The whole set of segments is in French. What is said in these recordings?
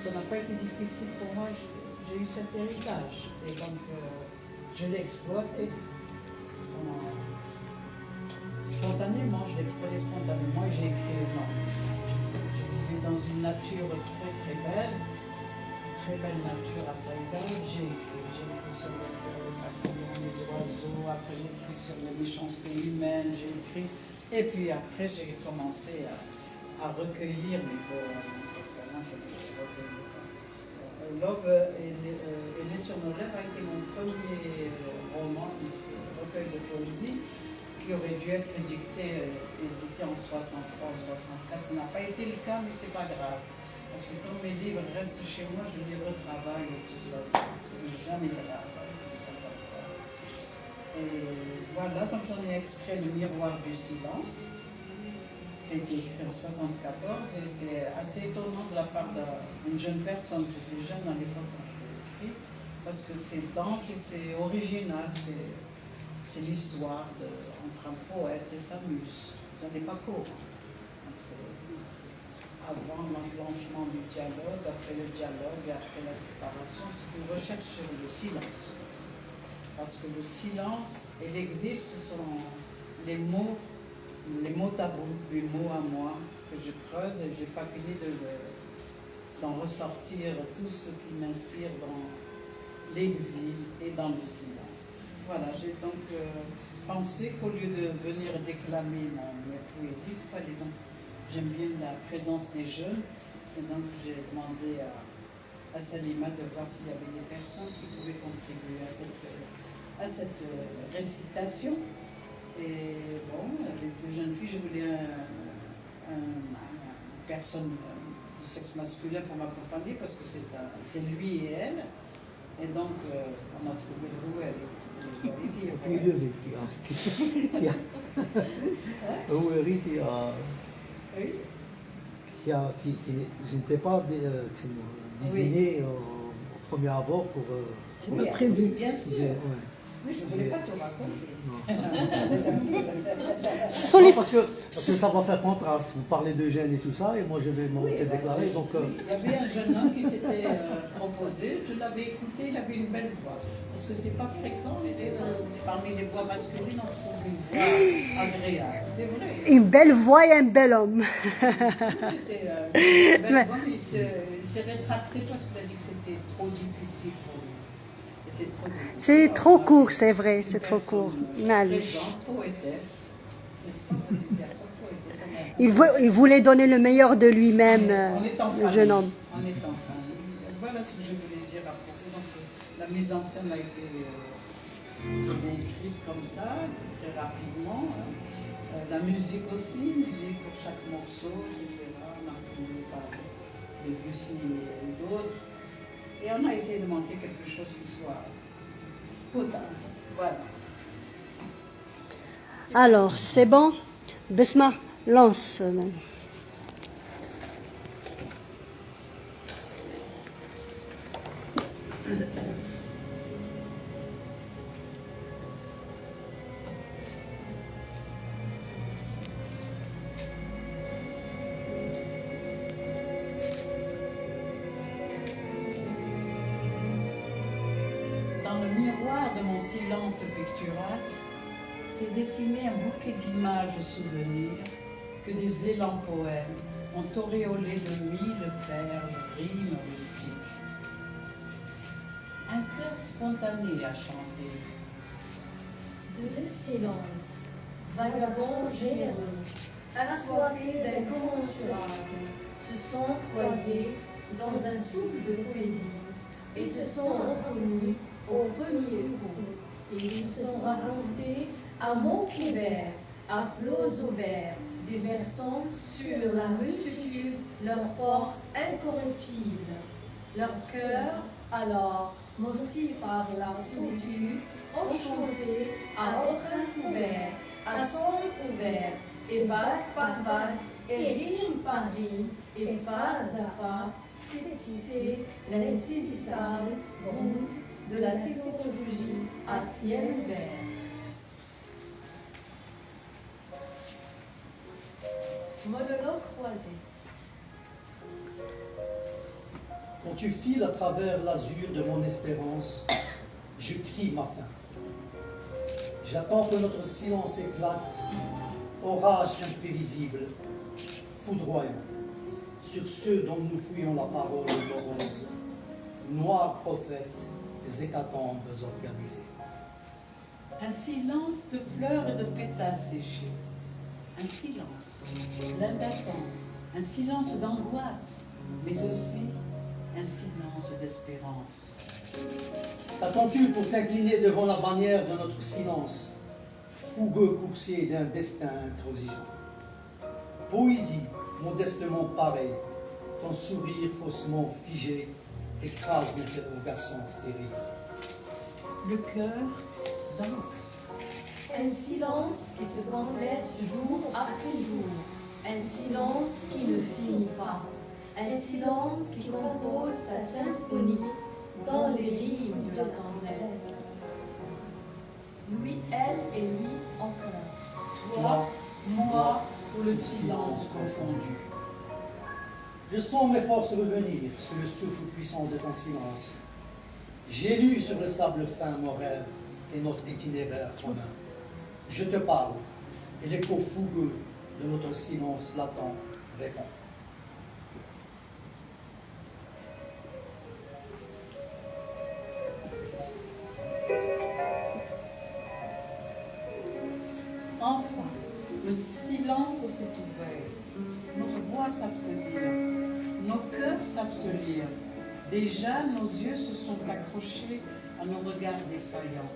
ça n'a pas été difficile pour moi. J'ai eu cet héritage. Et donc, je l'ai exploité. Spontanément, je l'ai exploité spontanément et j'ai écrit le nom. Je vivais dans une nature très belle nature à Saïda. J'ai écrit sur les papillons, les oiseaux, après j'ai écrit sur les méchancetés humaines, j'ai écrit. Et puis après, j'ai commencé à recueillir mes poèmes, parce que là, je recueillis. L'aube et les sur nos lèvres a été mon premier roman, recueil de poésie, qui aurait dû être édité en 63 ou 64. Ça n'a pas été le cas, mais c'est pas grave. Parce que comme mes livres restent chez moi, je les retravaille et tout ça. Ce n'est jamais grave. Et voilà, donc j'en ai extrait Le Miroir du Silence, qui a été écrit en 74. Et c'est assez étonnant de la part d'une jeune personne. J'étais jeune à l'époque quand je l'ai écrit, parce que c'est dense et c'est original. C'est l'histoire entre un poète et sa muse. Ça n'est pas court. Donc avant l'enclenchement du dialogue, après le dialogue et après la séparation, c'est une recherche sur le silence. Parce que le silence et l'exil, ce sont les mots tabous, du mot à moi, que je creuse et je n'ai pas fini d'en ressortir tout ce qui m'inspire dans l'exil et dans le silence. Voilà, j'ai donc pensé qu'au lieu de venir déclamer mes poésies, il fallait donc, j'aime bien la présence des jeunes, et donc j'ai demandé à Salima de voir s'il y avait des personnes qui pouvaient contribuer à cette récitation. Et bon, avec deux jeunes filles, je voulais une personne du sexe masculin pour m'accompagner, parce que c'est lui et elle. Et donc, on a trouvé le rouet avec je n'étais pas désigné au premier abord pour... Oui, prévu. Bien sûr. Oui, je ne voulais pas te raconter. Parce que ça va faire contraste. Vous parlez de gêne et tout ça, et moi je vais m'en déclarer. Donc, il y avait un jeune homme qui s'était proposé, je l'avais écouté, il avait une belle voix. Parce que c'est pas fréquent, parmi les voix masculines, on trouve une voix agréable. C'est vrai. Une belle voix et un bel homme. C'était une belle voix, mais il s'est rétracté parce qu'il a dit que c'était trop difficile pour lui. C'est trop court, c'est vrai, c'est trop court. Il voulait donner le meilleur de lui-même, le jeune homme. On est en famille. Voilà ce que je voulais dire à propos. Donc, la mise en scène a été écrite comme ça, très rapidement. La musique aussi, musique pour chaque morceau, etc. On a fini par Debussy et d'autres. Et on a essayé de monter quelque chose qui soit potable. Voilà. Alors, c'est bon? Besma, lance. Dans le miroir de mon silence pictural, s'est dessiné un bouquet d'images souvenirs que des élans poèmes ont auréolé de mille perles, rimes rustiques. Un cœur spontané a chanté. De silence, vagabonds généreux, assoiffés d'incommensurables, se sont croisés dans un souffle de poésie et se sont reconnus au premier coup. Et ils se sont racontés à mots couverts, à flots ouverts, déversant sur la multitude leur force incorruptible. Leur cœur, alors, morti par la solitude, ont chanté à refrain couvert, à son couvert, et vague par vague, et rime par rime, et pas à pas, s'est tissé l'insaisissable route de la psychologie à ciel ouvert. Monologue croisé. Quand tu files à travers l'azur de mon espérance, je crie ma faim. J'attends que notre silence éclate, orage imprévisible, foudroyant, sur ceux dont nous fouillons la parole morose, noirs prophètes des hécatombes organisées. Un silence de fleurs et de pétales séchés. Un silence, plein d'attente. Un silence d'angoisse, mais aussi un silence d'espérance. T'attends-tu pour t'incliner devant la bannière de notre silence, fougueux coursier d'un destin intransigeant? Poésie, modestement pareille, ton sourire faussement figé écrase l'interrogation stérile. Le cœur danse. Un silence qui se complète jour après jour. Un silence qui ne finit pas. Un silence qui compose sa symphonie dans les rimes de la tendresse. Lui, elle et lui encore. Toi, moi, pour le silence confondu. Je sens mes forces revenir sous le souffle puissant de ton silence. J'ai lu sur le sable fin nos rêves et notre itinéraire commun. Je te parle, et l'écho fougueux de notre silence latent répond. Enfin, le silence s'est ouvert. Nos voix savent se dire, nos cœurs savent se lire. Déjà, nos yeux se sont accrochés à nos regards défaillants,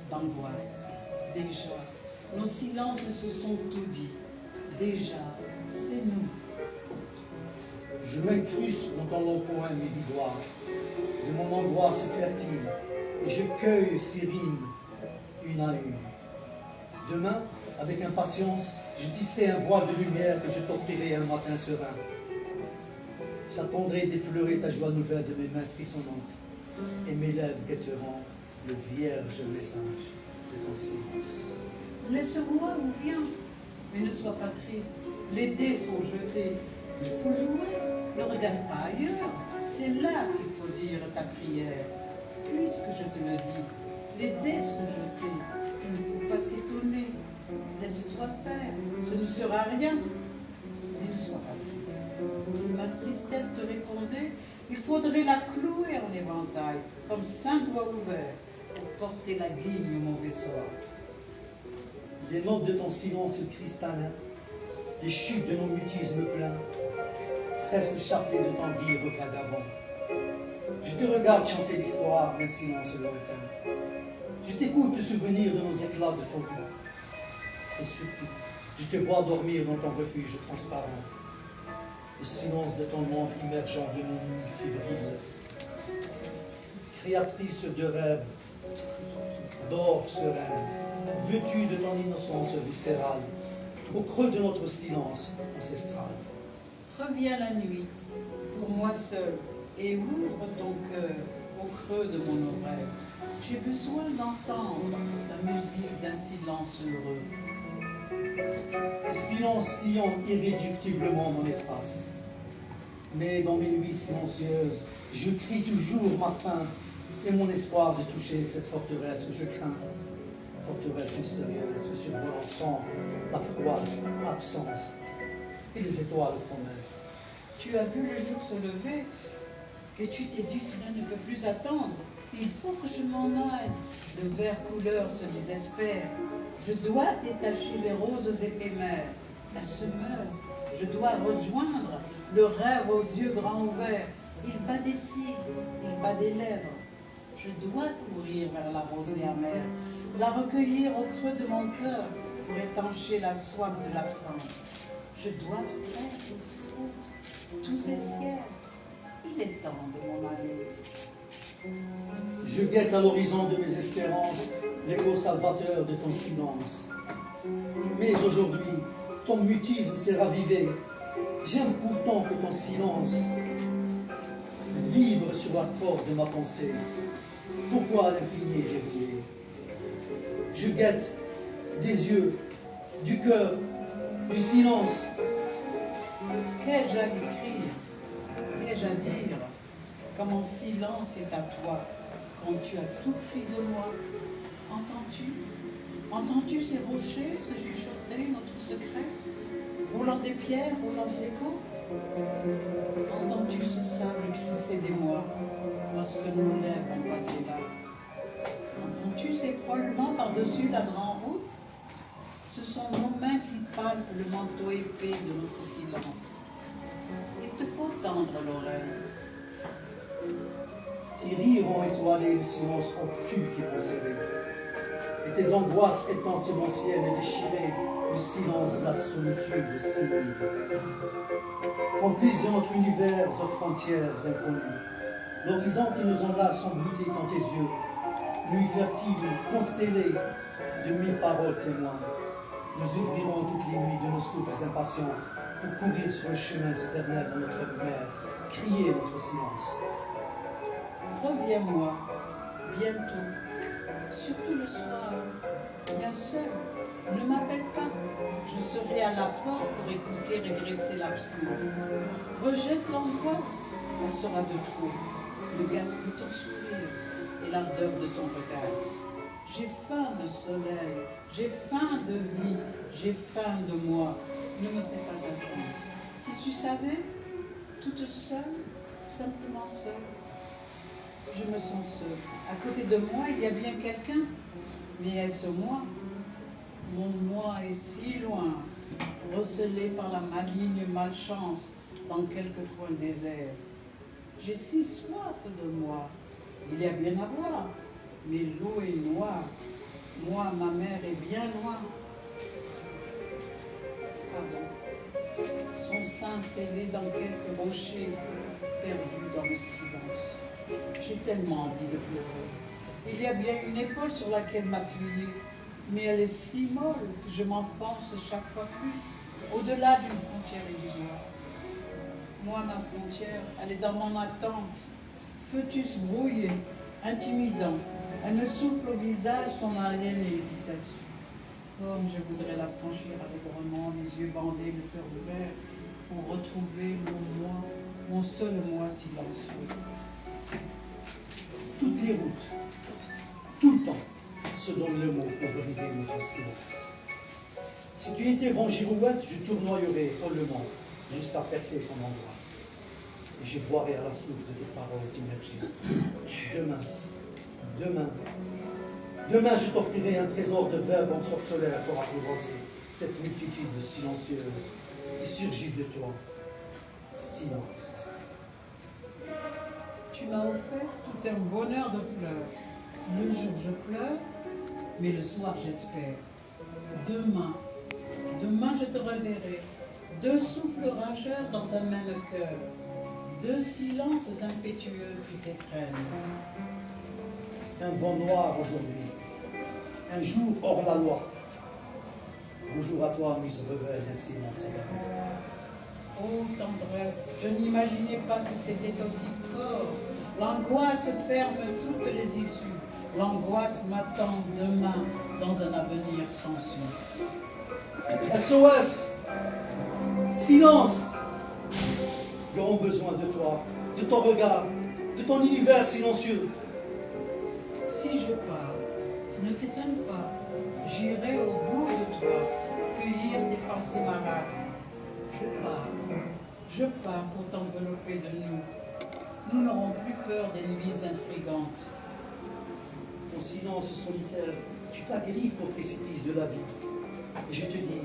d'angoisse. Déjà, nos silences se sont tout dit. Déjà, c'est nous. Je m'incruste dans ton long poème ivoire, de mon angoisse fertile, et je cueille ces rimes une à une. Demain, avec impatience, je tisserai un voile de lumière que je t'offrirai un matin serein. J'attendrai d'effleurer ta joie nouvelle de mes mains frissonnantes, et mes lèvres guetteront le vierge message de ton silence. Laisse-moi ou viens, mais ne sois pas triste. Les dés sont jetés. Il faut jouer. Ne regarde pas ailleurs. C'est là qu'il faut dire ta prière. Puisque je te le dis, les dés sont jetés. Il ne faut pas s'étonner. Laisse-toi faire. Ce ne sera rien. Mais ne sois pas triste. Si ma tristesse te répondait, il faudrait la clouer en éventail, comme saint doigt ouvert, pour porter la guigne au mauvais sort. Les notes de ton silence cristallin, les chutes de nos mutismes pleins, tressent le chapelet de ton rire vagabond. Je te regarde chanter l'histoire d'un silence lointain. Je t'écoute te souvenir de nos éclats de folie. Et surtout, je te vois dormir dans ton refuge transparent. Le silence de ton monde immergeant de nos nuits fébriles. Créatrice de rêves, d'or sereine, vêtue de ton innocence viscérale, au creux de notre silence ancestral. Reviens la nuit, pour moi seul, et ouvre ton cœur au creux de mon oreille. J'ai besoin d'entendre la musique d'un silence heureux. Le silence sillonne irréductiblement mon espace. Mais dans mes nuits silencieuses, je crie toujours ma faim et mon espoir de toucher cette forteresse que je crains. Forteresse mystérieuse, survolant sans la froide absence et les étoiles promesses. Tu as vu le jour se lever et tu t'es dit cela ne peut plus attendre. Il faut que je m'en aille. Le vert couleur se désespère. Je dois détacher les roses éphémères. Elles se meurent. Je dois rejoindre le rêve aux yeux grands ouverts. Il bat des cils, il bat des lèvres. Je dois courir vers la rosée amère, la recueillir au creux de mon cœur pour étancher la soif de l'absence. Je dois abstraire tous ces ciels. Il est temps de m'en aller. Je guette à l'horizon de mes espérances l'écho salvateur de ton silence. Mais aujourd'hui, ton mutisme s'est ravivé. J'aime pourtant que ton silence vibre sur la corde de ma pensée. Pourquoi l'infini verrouillé? Je guette des yeux, du cœur, du silence. Qu'ai-je à écrire? Qu'ai-je à dire? Quand mon silence est à toi, quand tu as tout pris de moi, entends-tu? Entends-tu ces rochers se chuchoter notre secret, roulant des pierres, roulant de l'écho? Entends-tu ce sable crisser des mois, lorsque nos lèvres ont passé là? Entends-tu ces frôlements par-dessus la grande route? Ce sont nos mains qui palpent le manteau épais de notre silence. Il te faut tendre l'oreille. Tes rires ont étoilé le silence obtus qui m'ont serré. Et tes angoisses étendent sur mon ciel et déchiré le silence de la solitude si libre. Complice de notre univers aux frontières inconnues, l'horizon qui nous enlace englouti dans tes yeux, nuit fertile, constellée de 1000 paroles témoins. Nous ouvrirons toutes les nuits de nos souffles impatients pour courir sur le chemin éternel de notre mer, crier notre silence. Reviens-moi, bientôt, surtout le soir, bien seul. Ne m'appelle pas, je serai à la porte pour écouter régresser l'absence. Rejette l'angoisse, elle sera de trop. Ne gâte que ton sourire et l'ardeur de ton regard. J'ai faim de soleil, j'ai faim de vie, j'ai faim de moi. Ne me fais pas attendre. Si tu savais, toute seule, simplement seule, je me sens seule. À côté de moi, il y a bien quelqu'un, mais est-ce moi? Mon moi est si loin, recelé par la maligne malchance dans quelque coin désert. J'ai si soif de moi, il y a bien à boire, mais l'eau est noire. Moi, ma mère est bien loin. Pardon. Son sein scellé dans quelques rochers, perdu dans le silence. J'ai tellement envie de pleurer. Il y a bien une épaule sur laquelle m'appuyer, mais elle est si molle que je m'enfonce chaque fois plus, au-delà d'une frontière illusoire. Moi, ma frontière, elle est dans mon attente. Foetus brouillé, intimidant. Elle me souffle au visage son haleine et hésitation. Comme je voudrais la franchir avec vraiment les yeux bandés, le cœur ouvert, pour retrouver mon moi, mon seul moi silencieux. Toutes les routes, tout le temps, se donnent le mot pour briser notre silence. Si tu étais vent girouette, je tournoyerais follement jusqu'à percer ton angoisse. Et je boirais à la source de tes paroles immergées. Demain, je t'offrirai un trésor de verbes ensorcelés pour apprivoiser cette multitude silencieuse qui surgit de toi. Silence. Tu m'as offert tout un bonheur de fleurs. Le jour, je pleure, mais le soir, j'espère. Demain, je te reverrai. Deux souffles rageurs dans un même cœur. Deux silences impétueux qui s'éprennent. Un vent noir aujourd'hui. Un jour hors la loi. Bonjour à toi, muse rebelle, un silence éternel. Oh tendresse, je n'imaginais pas que c'était aussi fort. L'angoisse ferme toutes les issues. L'angoisse m'attend demain dans un avenir sans suite. SOS! Silence! Nous aurons besoin de toi, de ton regard, de ton univers silencieux. Si je pars, ne t'étonne pas, j'irai au bout de toi, cueillir des pensées marâtres. Je pars pour t'envelopper de nous. Nous n'aurons plus peur des nuits intrigantes. Au silence solitaire, tu t'agrippes au précipice de la vie. Et je te dis,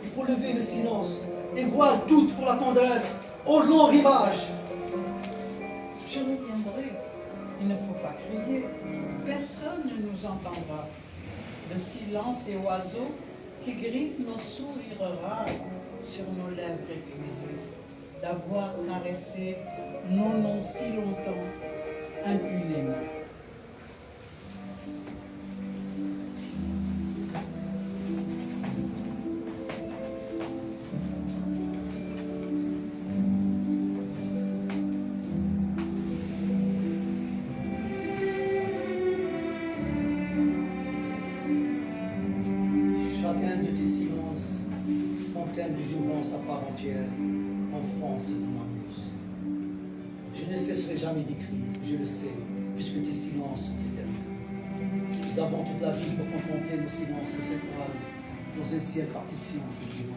il faut lever le silence et voir tout pour la tendresse au long rivage. Je reviendrai. Il ne faut pas crier. Personne ne nous entendra. Le silence et oiseaux qui griffent nos sourires rares sur nos lèvres épuisées, d'avoir caressé nos noms si longtemps, impunément. Chacun de tes silences, fontaine de jouvence à part entière, enfonce dans ma muse. Je ne cesserai jamais d'écrire, je le sais, puisque tes silences sont éternels. Nous avons toute la vie pour contempler nos silences étoiles dans un ciel cartésien fulgurant.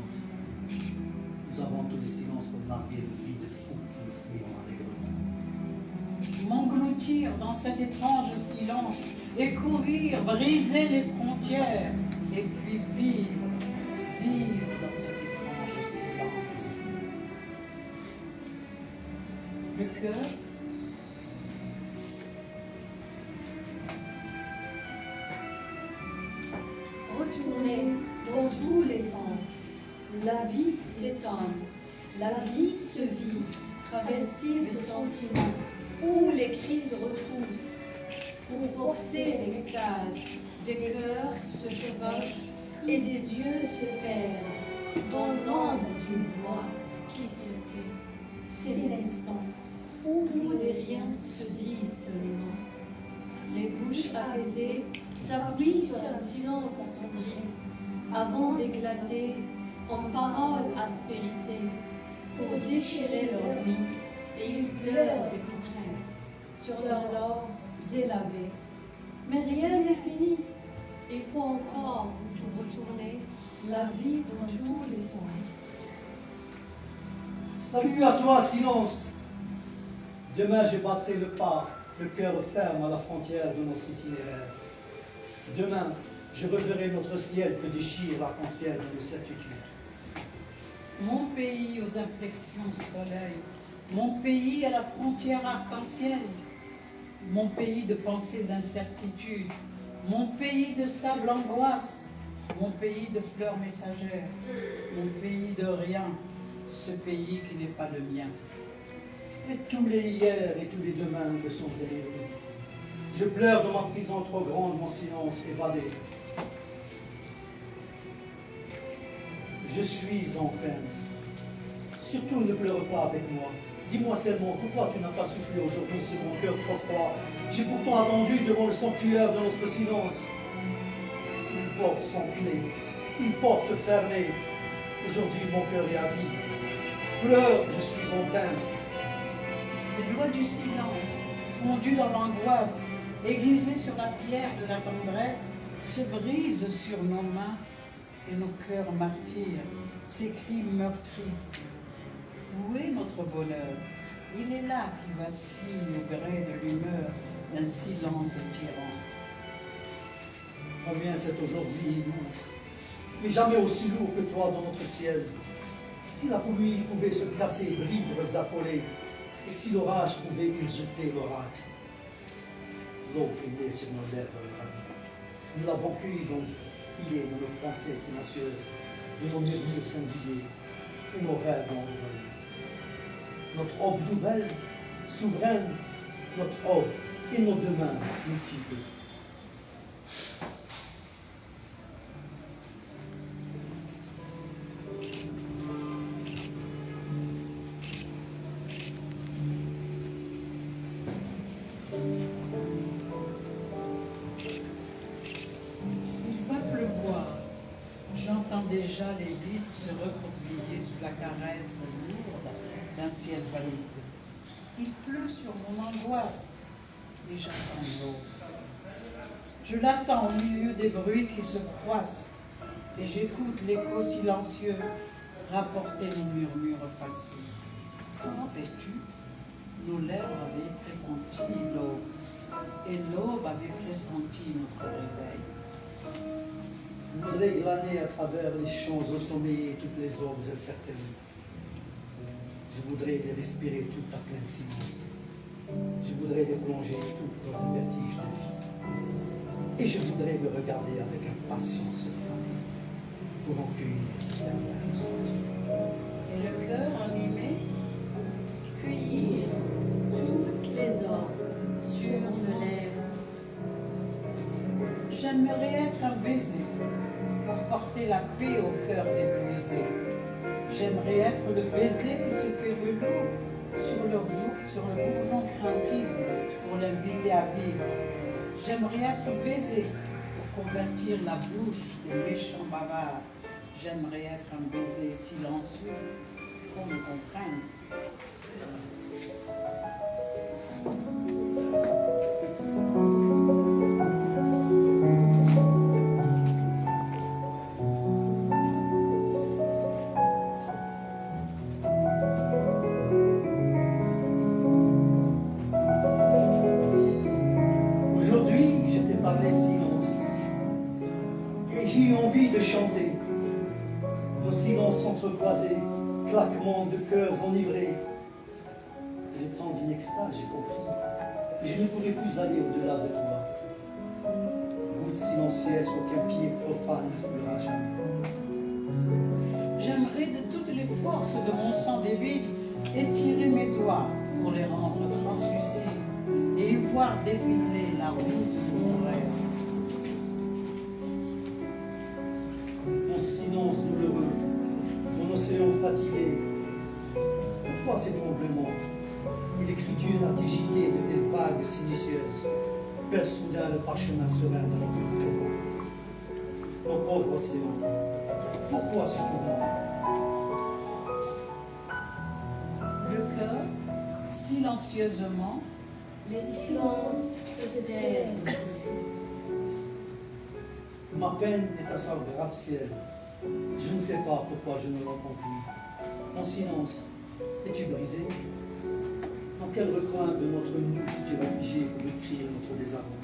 Nous avons tous les silences pour narguer le vide fou qui nous fouillons allègrement. M'engloutir dans cet étrange silence et courir, briser les frontières et puis vivre dans cet étrange silence. Le cœur Retourner dans tous les sens. La vie s'étonne, la vie se vit, travestie de sentiments, où les cris se retroussent. Pour forcer l'extase, des cœurs se chevauchent et des yeux se perdent dans l'ombre d'une voix qui se tait. C'est l'instant où des riens se disent seulement. Les bouches apaisées s'appuient sur un silence attendri avant d'éclater en paroles aspérités pour déchirer leur nuit, et ils pleurent de contraste sur leur lore délavé. Mais rien n'est fini. Il faut encore retourner la vie dans tous les sens. Salut à toi, silence! Demain, je battrai le pas, le cœur ferme à la frontière de notre itinéraire. Demain, je reverrai notre ciel que déchire l'arc-en-ciel de nos certitudes. Mon pays aux inflexions soleil, mon pays à la frontière arc-en-ciel, mon pays de pensées incertitudes, mon pays de sable angoisse, mon pays de fleurs messagères, mon pays de rien, ce pays qui n'est pas le mien. Et tous les hier et tous les demain me sont éloignés. Je pleure dans ma prison trop grande, mon silence évadé. Je suis en peine. Surtout ne pleure pas avec moi. Dis-moi seulement pourquoi tu n'as pas soufflé aujourd'hui sur mon cœur trop froid. J'ai pourtant attendu devant le sanctuaire de notre silence. Une porte sans clé, une porte fermée. Aujourd'hui mon cœur est à vide. Pleure, je suis en peine. Les lois du silence, fondues dans l'angoisse, aiguisées sur la pierre de la tendresse, se brisent sur nos mains et nos cœurs martyrs, ces cris meurtris. Où est notre bonheur? Il est là qui vacille au gré de l'humeur d'un silence tyran. Combien c'est aujourd'hui lourd, mais jamais aussi lourd que toi dans notre ciel. Si la pluie pouvait se placer, bribes affolées, et si l'orage pouvait usurper l'oracle. L'eau coulait sur nos lèvres ravies. Nous l'avons cueillie dans le filet de nos pensées silencieuses, de nos murmures singuliers, et nos rêves envolés. Notre aube nouvelle, souveraine, notre aube et nos demain multiples. J'entends déjà les vitres se recroqueviller sous la caresse lourde d'un ciel valide. Il pleut sur mon angoisse et j'attends l'eau. Je l'attends au milieu des bruits qui se froissent et j'écoute l'écho silencieux rapporter nos murmures passés. Comment es-tu? Nos lèvres avaient pressenti l'aube et l'aube avait pressenti notre réveil. Je voudrais glaner à travers les champs sommeillés toutes les aubes incertaines. Je voudrais les respirer toutes à plein silence. Je voudrais les plonger toutes dans un vertige de vie. Et je voudrais les regarder avec impatience folle pour en cueillir l'éternel. Et le cœur animé, Cueillir toutes les orbes sur nos lèvres. j'aimerais être un baiser pour porter la paix aux cœurs épuisés. J'aimerais être le baiser qui se fait velours sur le bourgeon craintif pour l'inviter à vivre. J'aimerais être baisé pour convertir la bouche des méchants bavards. J'aimerais être un baiser silencieux qu'on me comprenne. entrecroisés, claquements de cœurs enivrés. Et le temps d'une extase, j'ai compris que je ne pourrais plus aller au-delà de toi. Goutte silencieuse qu'aucun pied profane ne foulera jamais. J'aimerais de toutes les forces de mon sang débile étirer mes doigts pour les rendre translucides et y voir défiler la route de mon rêve. Mon silence douloureux, mon océan fatigué. Pourquoi ces tremblements et l'écriture agitée de tes vagues silencieuses perd soudain le parchemin serein de notre présent? Mon pauvre océan, pourquoi ce tourment? Le cœur, silencieusement, Les silences se taisent. Ma peine est à sa gratte-ciel. Je ne sais pas pourquoi je ne l'entends plus. Mon silence, es-tu brisé? Dans quel recoin de notre nous tu t'es réfugié pour écrire notre désarroi?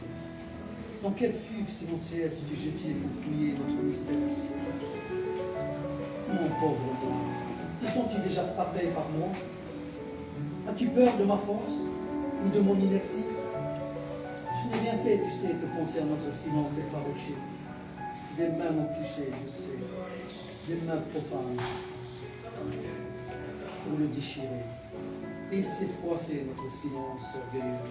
Dans quelle fugue silencieuse tu t'es jeté pour fouiller notre mystère? Mon pauvre toi, te sens-tu déjà frappé par moi? As-tu peur de ma force ou de mon inertie? Je n'ai rien fait, tu sais, que penser à notre silence effarouché. Des mains m'ont touché, je sais, des mains profanes, pour le déchirer. Et c'est froisser notre silence orgueilleux,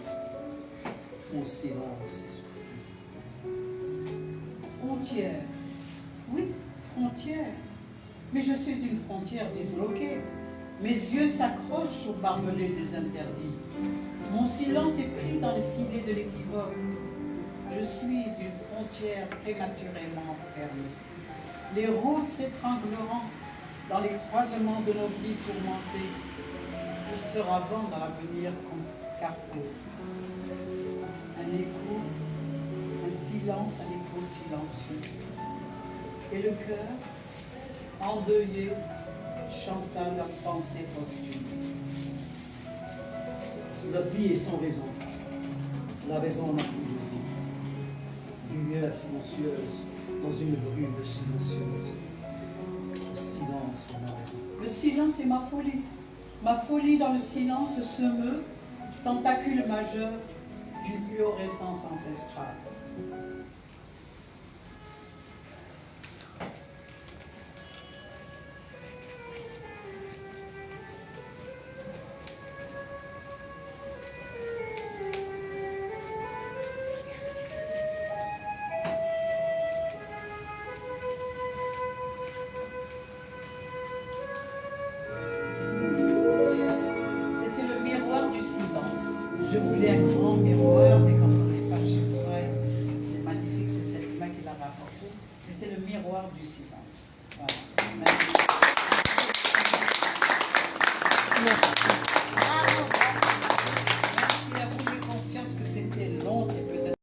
mon silence essoufflé. frontière. Oui, frontière. Mais je suis une frontière disloquée. Mes yeux s'accrochent au barbelé des interdits. Mon silence est pris dans le filet de l'équivoque. Je suis une frontière prématurément fermée. Les routes s'étrangleront dans les croisements de nos vies tourmentées. Il fera vent dans l'avenir comme carrefour. Un écho, un silence, un écho silencieux. Et le cœur, endeuillé, chanta leur pensée posthume. La vie est sans raison. La raison n'a plus de vie. Lumière silencieuse dans une brume silencieuse. Le silence est ma raison. Le silence est ma folie. Ma folie dans le silence se meut, tentacule majeur d'une fluorescence ancestrale. Je voulais un grand miroir, mais quand on n'est pas chez soi, c'est magnifique, c'est cette main qui l'a rapporté. Et c'est le miroir du silence. Voilà. Merci. Merci.